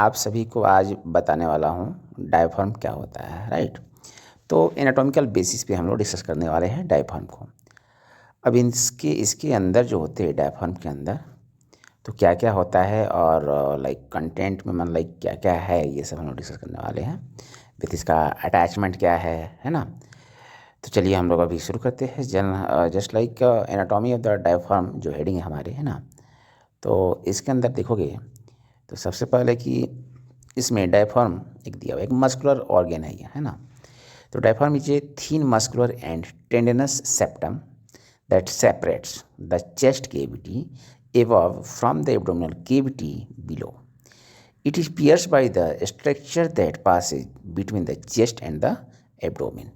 आप सभी को आज बताने वाला हूँ डायफ्राम क्या होता है, राइट। तो एनाटॉमिकल बेसिस पे हम लोग डिस्कस करने वाले हैं डायफ्राम को। अब इसके अंदर जो होते हैं डायफ्राम के अंदर तो क्या क्या होता है और लाइक कंटेंट में मतलब लाइक क्या क्या है, ये सब हम लोग डिस्कस करने वाले हैं। विथ इसका अटैचमेंट क्या है ना। तो चलिए हम लोग अभी शुरू करते हैं। Just like anatomy of the diaphragm जो हेडिंग है हमारे, है ना। तो इसके अंदर देखोगे तो सबसे पहले कि इसमें डायफ्राम एक दिया हुआ एक मस्कुलर ऑर्गन है ये, है ना। तो diaphragm is a thin muscular and tendinous septum that separates the chest cavity above from the abdominal cavity below. It is pierced by the structure that passes between the chest and the abdomen.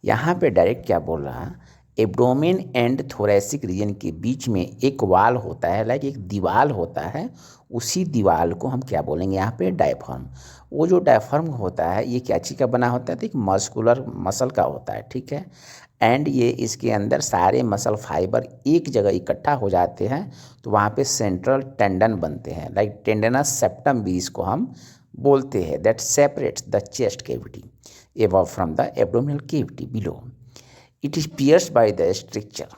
यहाँ पे direct क्या बोल रहा है, abdomen and thoracic region के बीच में एक वाल होता है, लाइक एक दीवार होता है। उसी दीवार को हम क्या बोलेंगे यहाँ पे, डायफ्राम। वो जो डायफ्राम होता है ये क्या चीज़ का बना होता है, तो एक मस्कुलर मसल का होता है, ठीक है। एंड ये इसके अंदर सारे मसल फाइबर एक जगह इकट्ठा हो जाते हैं तो वहाँ पे सेंट्रल टेंडन बनते हैं, लाइक टेंडनस सेप्टम भी इसको हम बोलते हैं, that separates the chest cavity above from the abdominal cavity below. It is pierced by the structure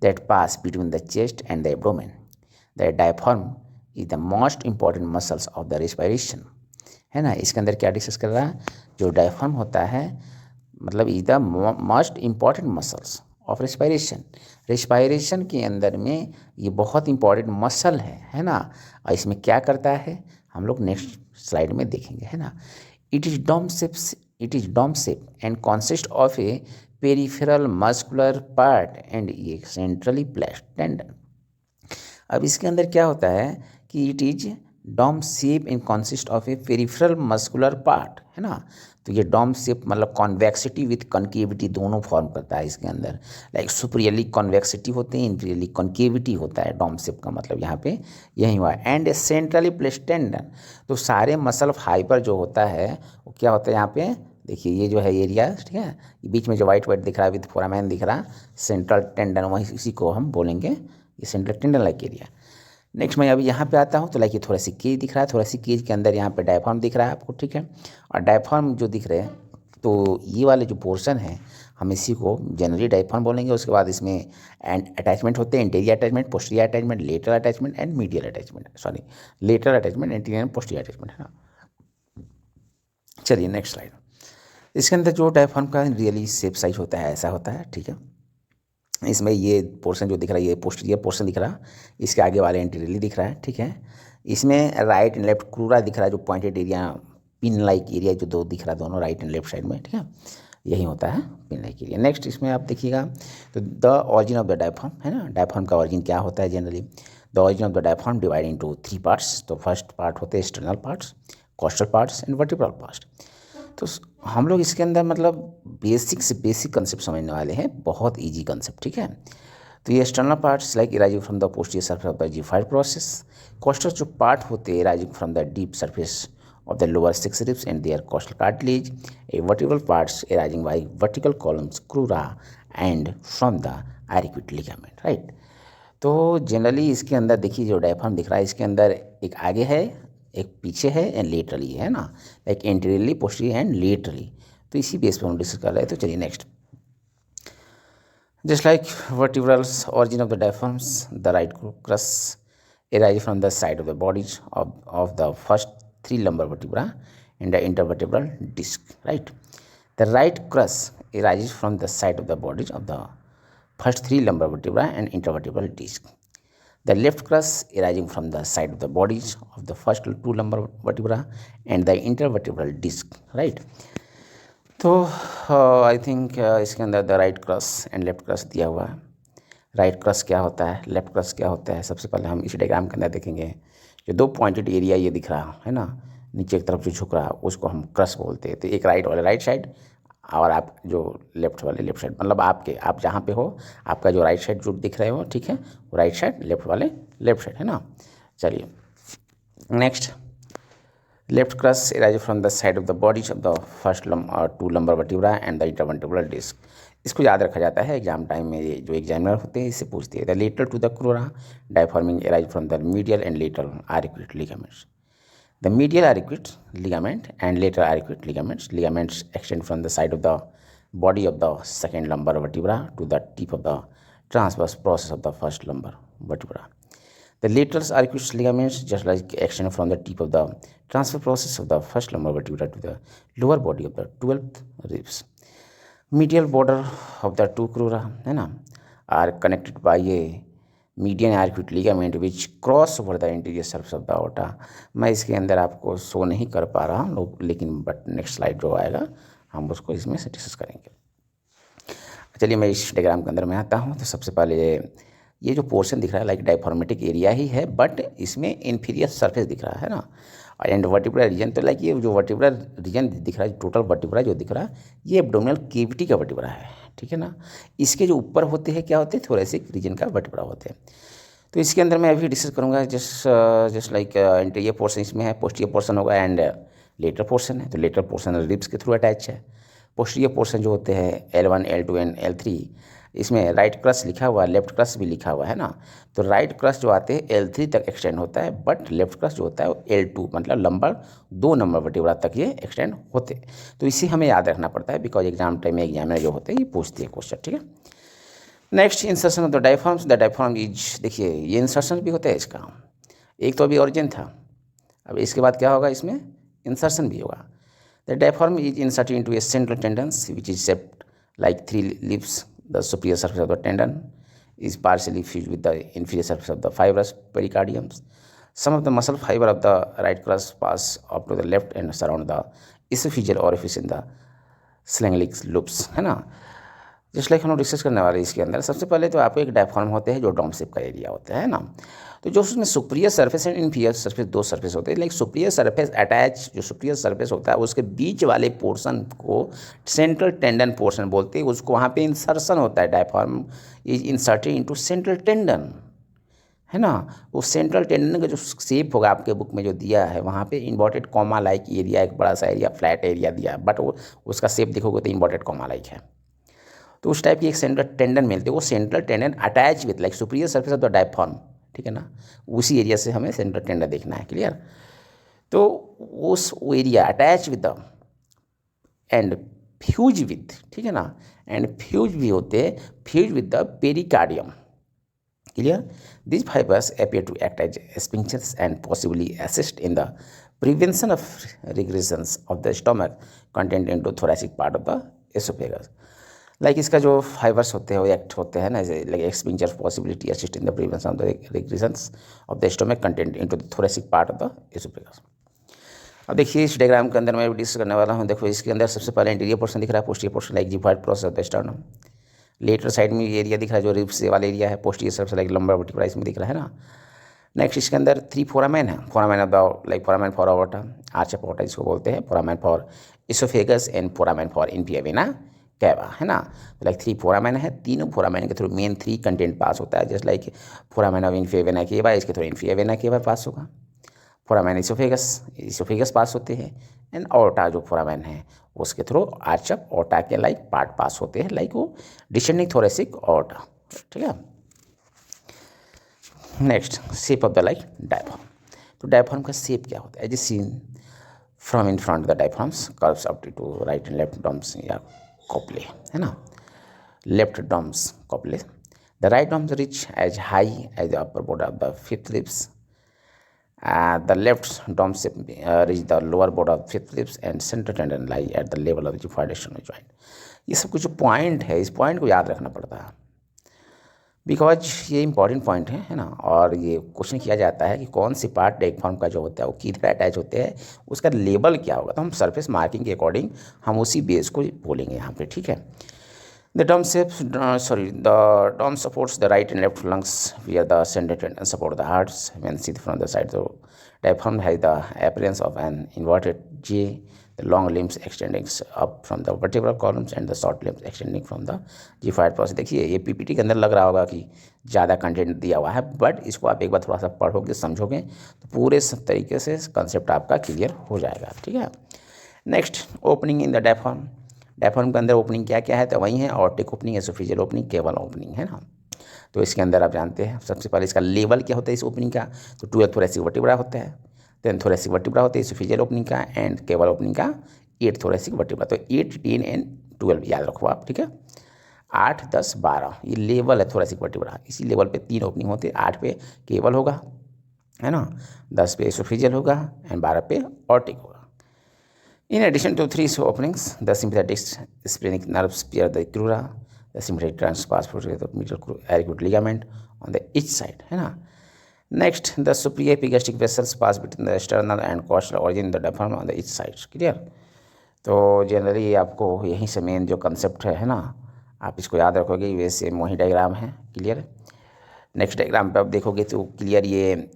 that pass between the chest and the abdomen. The diaphragm is the most important muscles of the respiration. है ना। इसके अंदर क्या discuss कर रहा है, जो diaphragm होता है मतलब is the most important muscles of respiration. Respiration के अंदर में ये बहुत इंपॉर्टेंट मसल है ना। और इसमें क्या करता है हम लोग नेक्स्ट स्लाइड में देखेंगे, है ना। It is dome shape and consists of a peripheral muscular part and a centrally placed tendon. अब इसके अंदर क्या होता है कि it is dome shape and consist of a peripheral muscular part, है ना। तो ये डॉम शेप मतलब कॉन्वेक्सिटी विथ कॉन्केविटी दोनों फॉर्म करता है इसके अंदर। लाइक सुपरियरली कॉन्वेक्सिटी होते हैं, इंफीरियरली कॉन्केविटी होता है। डॉम शेप का मतलब यहाँ पे यही हुआ। And A centrally placed tendon, तो सारे मसल फाइबर जो होता है वो क्या होता है यहाँ पे, देखिए ये जो है एरिया, ठीक है। ये बीच में जो वाइट वाइट दिख रहा है विथ फोरामेन दिख रहा है, सेंट्रल टेंडन, वही इसी को हम बोलेंगे ये central tendon like area. Next मैं अभी यहाँ पे आता हूँ तो लाइक ये थोड़ा सी केज दिख रहा है, थोड़ा सी केज के अंदर यहाँ पे डायफ्राम दिख रहा है आपको, ठीक है। और डायफ्राम जो दिख रहे हैं तो ये वाले जो पोर्शन है हम इसी को जनरली डायफ्राम बोलेंगे। उसके बाद इसमें एंड अटैचमेंट होते हैं, interior attachment, posterior attachment, lateral attachment and medial attachment, sorry lateral attachment, interior and posterior attachment, है ना। चलिए नेक्स्ट स्लाइड। इसके अंदर जो डायफ्राम का रियली शेप साइज होता है ऐसा होता है, ठीक है। इसमें ये पोर्शन जो दिख रहा है ये पोस्टीरियर पोर्शन दिख रहा है, इसके आगे वाले एंटीरियरली दिख रहा है, ठीक है। इसमें राइट एंड लेफ्ट क्रूरा दिख रहा है, जो pointed area pin like area जो दो दिख रहा है दोनों राइट एंड लेफ्ट साइड में, ठीक है। यही होता है पिन लाइक एरिया। नेक्स्ट इसमें आप देखिएगा तो the origin of the diaphragm, है ना। डायफ्राम का ऑरिजिन क्या होता है generally, the origin of the diaphragm divide into 3 parts. तो फर्स्ट पार्ट होते हैं external parts, coastal parts and vertebral parts. तो हम लोग इसके अंदर मतलब बेसिक से बेसिक कंसेप्ट समझने वाले हैं, बहुत इजी कंसेप्ट, ठीक है। तो ये external parts like rising from the posterior surface of the xiphoid process. Costal जो पार्ट होते हैं rising from the deep surface of the lower 6 ribs and their costal cartilage. A vertebral parts arising by vertical columns crura and from the arcuate ligament, right। तो generally इसके अंदर देखिए जो diaphragm दिख रहा है इसके अंदर एक आगे है एक पीछे है एंड लेटरली, है ना। Like anteriorly, posterior and laterally. तो इसी बेस पर हम डिस्कस कर रहे हैं। तो चलिए next, just like vertebrals origin of the diaphragms, the right crus arises from the side of the bodies of the first 3 lumbar vertebra and the intervertebral disc, right. The right crus arises from the side of the bodies of the first 3 lumbar vertebra and intervertebral disc. The left crus arising from the side of the bodies of the first 2 lumbar vertebra and the intervertebral disc, right। तो I think इसके अंदर the right cross and left cross दिया हुआ है। Right cross क्या होता है, left cross क्या होता है, सबसे पहले हम इस डायग्राम के अंदर देखेंगे। जो 2 पॉइंटेड एरिया ये दिख रहा है ना, नीचे की तरफ जो झुक रहा है उसको हम क्रस बोलते हैं। तो एक राइट वाले राइट साइड और आप जो लेफ्ट वाले लेफ्ट साइड, मतलब आप जहाँ पे हो आपका जो राइट साइड जो दिख रहे हो, ठीक है, वो राइट साइड, लेफ्ट वाले लेफ्ट साइड, है ना। चलिए next, left crus arises from the side of the bodies of the first 2 lumbar vertebra and the intervertebral disc. इसको याद रखा जाता है एग्जाम टाइम में, ये जो एग्जामिनर होते हैं इससे पूछते हैं। The lateral to the crura डायफॉर्मिंग arise from the medial and lateral arcuate ligaments. The medial arcuate ligament and lateral arcuate ligaments. Ligaments extend from the side of the body of the second lumbar vertebra to the tip of the transverse process of the first lumbar vertebra. The lateral arcuate ligaments just like extend from the tip of the transverse process of the first lumbar vertebra to the lower body of the 12th ribs. Medial border of the two crura है ना are connected by a median arcuate ligament which cross over the interior surface of the aorta. मैं इसके अंदर आपको show नहीं कर पा रहा हूँ लेकिन बट नेक्स्ट स्लाइड जो आएगा हम उसको इसमें से डिस्कस करेंगे. चलिए मैं इस डायग्राम के अंदर में आता हूँ. तो सबसे पहले ये जो पोर्शन दिख रहा है लाइक डायफॉर्मेटिक एरिया ही है बट इसमें इन्फीरियर सरफेस दिख रहा है ना. एंड वर्टिब्रल रीजन तो लाइक ये जो वर्टिब्रल रीजन दिख रहा है टोटल वर्टिब्रा जो दिख रहा है ये एब्डोमिनल केविटी का वर्टिब्रा है. ठीक है ना. इसके जो ऊपर होते हैं क्या होते हैं थोरेसिक रीजन का वर्टिब्रा होते हैं. तो इसके अंदर मैं अभी डिस्कस करूँगा जस्ट लाइक इंटीरियर पोर्शन इसमें है, पोस्टीरियर पोर्शन होगा एंड लेटर पोर्शन है. तो लेटर पोर्शन रिब्स के थ्रू अटैच है. पोस्टीरियर पोर्शन जो होते हैं L1 L2 एंड L3 इसमें राइट क्रस्ट लिखा हुआ है, लेफ्ट क्रस्ट भी लिखा हुआ है ना. तो राइट क्रस्ट जो आते हैं L3 तक एक्सटेंड होता है बट लेफ्ट क्रस्ट जो होता है वो L2 मतलब लंबर 2 नंबर वर्टिब्रा तक ये एक्सटेंड होते हैं. तो इसे हमें याद रखना पड़ता है बिकॉज एग्जाम टाइम में एग्जामिनर जो होते हैं ये पूछते हैं क्वेश्चन. ठीक है. Next insertion of the diaphragms. The diaphragm is देखिए ये इंसर्शन भी होता है इसका. एक तो अभी ओरिजिन था, अब इसके बाद क्या होगा इसमें इंसर्शन भी होगा. The diaphragm is inserted into A central tendons which is shaped like 3 leaves. The superior surface of the tendon is partially fused with the inferior surface of the fibrous pericardiums. Some of the muscle fiber of the right crust pass up to the left and surround the esophageal orifice in the Schlengelich loops. है ना. Just like हम लोग discuss करने वाले इसके अंदर सबसे पहले तो आपको एक डायफ्राम होते हैं जो डोम शेप का एरिया होता है ना. तो जो उसमें superior surface and inferior surface दो सरफेस होते हैं. लाइक सुपीरियर सरफेस अटैच जो सुपीरियर सरफेस होता है उसके बीच वाले पोर्शन को सेंट्रल टेंडन पोर्शन बोलते हैं. उसको वहाँ पे इंसर्शन होता है. Diaphragm is inserted into central tendon है ना. वो सेंट्रल टेंडन का जो शेप होगा आपके बुक में जो दिया है वहाँ पे इन्वर्टेड कॉमा लाइक एरिया एक बड़ा सा एरिया फ्लैट एरिया दिया है बट वो उसका शेप देखोगे तो इन्वर्टेड कॉमा लाइक है. तो उस टाइप की एक सेंट्रल टेंडन मिलती है. वो central tendon attach with like superior surface of the diaphragm. ठीक है ना. उसी एरिया से हमें सेंट्रल टेंडन देखना है. क्लियर. तो उस area attach with the and fuse with. ठीक है ना. एंड फ्यूज भी होते हैं fuse with the pericardium. Clear. This fibres appear to act as sphincters and possibly assist in the prevention of regressions of the stomach content into thoracic part of the oesophagus. Like इसका जो fibres होते हैं वो act होते हैं ना like एक्सपिंचर possibility assist in the prevention of the regressions of the stomach content into the thoracic part of the oesophagus. अब देखिए इस डायग्राम के अंदर मैं डिस्कस करने वाला हूँ. देखो इसके अंदर सबसे पहले इंटीरियर पोर्शन दिख रहा है, posterior portion like xiphoid process of the sternum. Lateral side में ये एरिया दिख रहा है जो रिब्स वाला एरिया है. पोस्टीरियर सबसे लाइक लंबर वर्टिब्रा इसमें दिख रहा है ना. नेक्स्ट इसके अंदर 3 फोरामेन है. Foramen of the like foramen for अorta, आर्च ऑफ aorta इसको बोलते हैं. Foramen for oesophagus and foramen for inferior vena cava है ना. लाइक 3 फोरामेन है. तीनों फोरामेन के थ्रू मेन 3 कंटेंट पास होता है. Just like foramen of inferior vena cava इसके थ्रू इन्फिया वेना केवा पास होगा. फोरामेन इसोफेगस पास होते हैं. एंड aorta जो फोरामेन है उसके थ्रू आर्च ऑफ aorta के लाइक पार्ट पास होते हैं लाइक वो डिसेंडिंग थोरेसिक aorta. ठीक है. Next shape of the like diaphragm. तो डायफ्राम का शेप क्या होता है as a seen from in front the diaphragms curves up to right and left domes या कोपले है ना. Left domes cupola. The right domes reach as high as the upper border of the fifth ribs. The left dom reach the lower border of fifth ribs and central tendon lie at the level of the gyphoid sternal joint. ये सब कुछ जो point है इस point को याद रखना पड़ता है बिकॉज ये इंपॉर्टेंट पॉइंट है ना. और ये क्वेश्चन किया जाता है कि कौन सी पार्ट डायफ्राम का जो होता है वो किधर अटैच होते हैं उसका लेवल क्या होगा. तो हम सरफेस मार्किंग के अकॉर्डिंग हम उसी बेस को बोलेंगे यहाँ पे. ठीक है. The dome supports the right and left lungs where the central tendon support the hearts. When seen from the side, the diaphragm has the appearance of an inverted J. The long limbs extending up from the vertebral columns and the short limbs extending from the gyphoid process. देखिए ये PPT के अंदर लग रहा होगा कि ज़्यादा content दिया हुआ है बट इसको आप एक बार थोड़ा सा पढ़ोगे समझोगे तो पूरे तरीके से कंसेप्ट आपका क्लियर हो जाएगा. ठीक है. Next opening in the diaphragm. Diaphragm के अंदर ओपनिंग क्या क्या है तो वही है ऑर्टिक ओपनिंग, एसोफेजियल ओपनिंग, केवल ओपनिंग है ना. तो इसके अंदर आप जानते हैं सबसे पहले इसका लेवल क्या होता है इस ओपनिंग का. तो 12 थोरैसिक वर्टिब्रा होता है. देन थोरेसिक वर्टिब्रा होते हैं इसोफेजियल ओपनिंग का एंड केवल ओपनिंग का 8 थोरेसिक वर्टिब्रा। तो 8, 10 एंड 12 याद रखो आप, ठीक है। 8, 10, 12 ये लेवल है थोरेसिक वर्टिब्रा। इसी लेवल पे 3 ओपनिंग होते हैं। 8 पे केवल होगा, है ना, 10 पे इसोफेजियल होगा एंड 12 पे ऑर्टिक होगा। In addition to 3 openings, the sympathetic splenic nerves pair the crura, the sympathetic transpose the medial auricular ligament on the each side, है ना। Next, the superior epigastric vessels pass between the sternal and costal origin the diaphragm on the each side. Clear? तो generally आपको यहीं से main जो concept है ना, आप इसको याद रखोगे। वैसे वही डायग्राम है। क्लियर? नेक्स्ट डायग्राम पे आप देखोगे तो क्लियर ये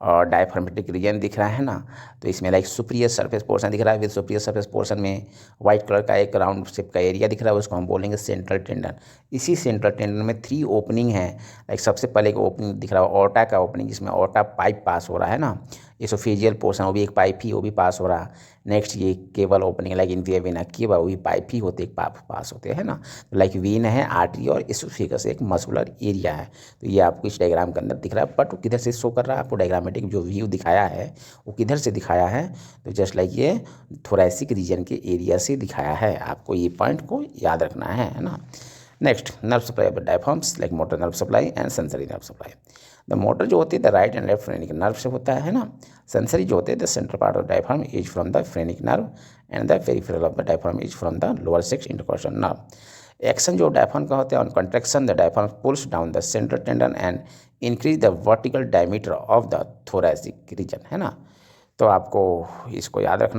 और डायफ्रामेटिक रीजन दिख रहा है ना। तो इसमें लाइक सुपीरियर सरफेस पोर्शन दिख रहा है। विद सुपीरियर सरफेस पोर्शन में वाइट कलर का एक राउंड शेप का एरिया दिख रहा है, उसको हम बोलेंगे सेंट्रल टेंडन। इसी सेंट्रल टेंडन में 3 ओपनिंग है। लाइक सबसे पहले एक ओपनिंग दिख रहा है ऑर्टा का ओपनिंग, जिसमें ऑर्टा पाइप पास हो रहा है ना। इसोफेजियल पोर्शन वो भी एक पाइप ही, वो भी पास हो रहा है। नेक्स्ट ये केवल ओपनिंग लाइक इन्फिया वेना केवल वो भी पाइप ही होते, एक पास होते हैं ना। लाइक वेन है, आर्टरी और इसोफेगस एक मस्कुलर एरिया है। तो ये आपको इस डायग्राम के अंदर दिख रहा है। बट वो किधर से शो कर रहा है आपको, डायग्रामेटिक जो व्यू दिखाया है वो किधर से दिखाया है, तो जस्ट लाइक ये थोरैसिक रीजन के एरिया से दिखाया है। आपको ये पॉइंट को याद रखना है ना। Next, nerve supply of diaphragms like motor nerve supply and sensory nerve supply. The motor जो होती है the right and left phrenic nerve से होता है ना। सेंसरी जो होते हैं the central part of diaphragm is from the phrenic nerve and the peripheral of the diaphragm is from the lower 6 intercostal nerve. Action जो डायफ्राम का होता है on contraction the diaphragm pools down the central tendon and increase the vertical diameter of the thoracic region, है ना। तो आपको इसको याद रखना।